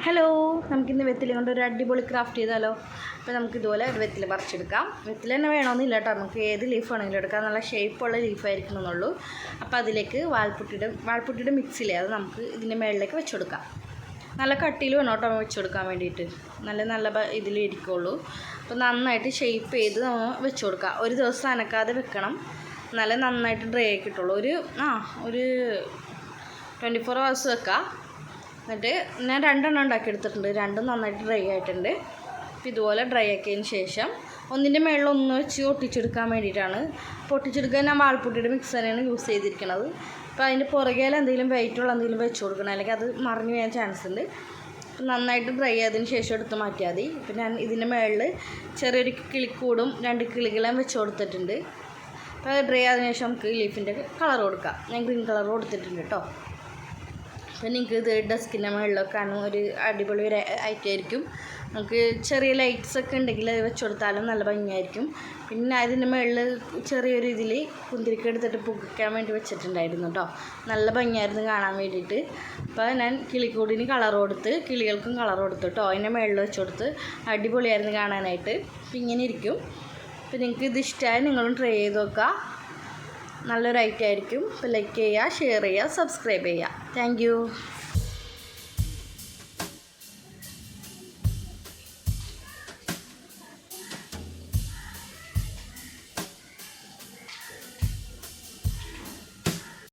Hello, നമുക്കിന്ന് വെറ്റില കൊണ്ട് ഒരു അടിപൊളി ക്രാഫ്റ്റ് ചെയ്താലോ. അപ്പോൾ നമുക്കിതുപോലെ ഒരു വെറ്റില പറിച്ചെടുക്കാം. വെറ്റില തന്നെ വേണമെന്നില്ല കേട്ടോ, നമുക്ക് ഏത് ലീഫ് വേണമെങ്കിലും എടുക്കാം. നല്ല ഷേപ്പുള്ള ലീഫായിരിക്കണം എന്നുള്ളൂ. അപ്പോൾ അതിലേക്ക് വാൾപുട്ടിയുടെ മിക്സിലെ അത് നമുക്ക് ഇതിൻ്റെ മുകളിലേക്ക് വെച്ചുകൊടുക്കാം. നല്ല കട്ടിയിൽ വേണം കേട്ടോ വെച്ചുകൊടുക്കാൻ വേണ്ടിയിട്ട്, നല്ല ഇതിലിരിക്കുള്ളൂ. അപ്പോൾ നന്നായിട്ട് ഷേപ്പ് ചെയ്ത് നമ്മൾ വെച്ച് കൊടുക്കുക. ഒരു ദിവസം അനക്കാതെ വെക്കണം, നല്ല നന്നായിട്ട് ഡ്രൈ ആക്കി കിട്ടുള്ളൂ. ഒരു 24 hours വെക്കാം. എന്നിട്ട് ഞാൻ 2 എണ്ണം ഉണ്ടാക്കിയെടുത്തിട്ടുണ്ട്, രണ്ടും നന്നായിട്ട് ഡ്രൈ ആയിട്ടുണ്ട്. അപ്പോൾ ഇതുപോലെ ഡ്രൈ ആക്കിയതിന് ശേഷം ഒന്നിൻ്റെ മുകളിൽ ഒന്ന് വെച്ച് ഒട്ടിച്ചെടുക്കാൻ വേണ്ടിയിട്ടാണ്. പൊട്ടിച്ചെടുക്കാൻ ഞാൻ വാൾപുട്ടിയുടെ മിക്സ് തന്നെയാണ് യൂസ് ചെയ്തിരിക്കുന്നത്. അപ്പോൾ അതിൻ്റെ പുറകേൽ എന്തെങ്കിലും വെയിറ്റുള്ള എന്തെങ്കിലും വെച്ച് കൊടുക്കണം, അല്ലെങ്കിൽ അത് മറിഞ്ഞു വീഴാൻ ചാൻസ് ഉണ്ട്. നന്നായിട്ട് ഡ്രൈ ആയതിന് ശേഷം എടുത്ത് മാറ്റിയാൽ മതി. അപ്പോൾ ഞാൻ ഇതിൻ്റെ മുകളിൽ ചെറിയൊരു കിളിക്കൂടും 2 കിളികളും വെച്ച് കൊടുത്തിട്ടുണ്ട്. അപ്പോൾ ഡ്രൈ ആയതിനു ശേഷം നമുക്ക് ലീഫിൻ്റെ കളർ കൊടുക്കാം. ഞാൻ ഗ്രീൻ കളർ കൊടുത്തിട്ടുണ്ട് കേട്ടോ. അപ്പോൾ നിങ്ങൾക്ക് ഇത് ഡെസ്കിൻ്റെ മുകളിലൊക്കെ ഒരു അടിപൊളി ഒരു ഐറ്റം ആയിരിക്കും. നമുക്ക് ചെറിയ ലൈറ്റ്സൊക്കെ ഉണ്ടെങ്കിൽ അത് വെച്ച് കൊടുത്താലും നല്ല ഭംഗിയായിരിക്കും. പിന്നെ അതിൻ്റെ മുകളിൽ ചെറിയൊരു ഇതിൽ കുന്തിരിക്ക എടുത്തിട്ട് പുകയ്ക്കാൻ വേണ്ടി വെച്ചിട്ടുണ്ടായിരുന്നു കേട്ടോ. നല്ല ഭംഗിയായിരുന്നു കാണാൻ വേണ്ടിയിട്ട്. അപ്പോൾ ഞാൻ കിളിക്കൂടിന് കളർ കൊടുത്ത് കിളികൾക്കും കളർ കൊടുത്തു കേട്ടോ. അതിൻ്റെ മുകളിൽ വെച്ച് കൊടുത്ത് അടിപൊളിയായിരുന്നു കാണാനായിട്ട്. അപ്പോൾ ഇങ്ങനെ ഇരിക്കും. അപ്പോൾ നിങ്ങൾക്ക് ഇത് ഇഷ്ടമായി നിങ്ങളും ട്രൈ ചെയ്ത് നോക്കുക. നല്ലൊരു ഐറ്റം ആയിരിക്കും. അപ്പോൾ ലൈക്ക് ചെയ്യുക, ഷെയർ ചെയ്യുക, സബ്സ്ക്രൈബ് ചെയ്യുക. Thank you.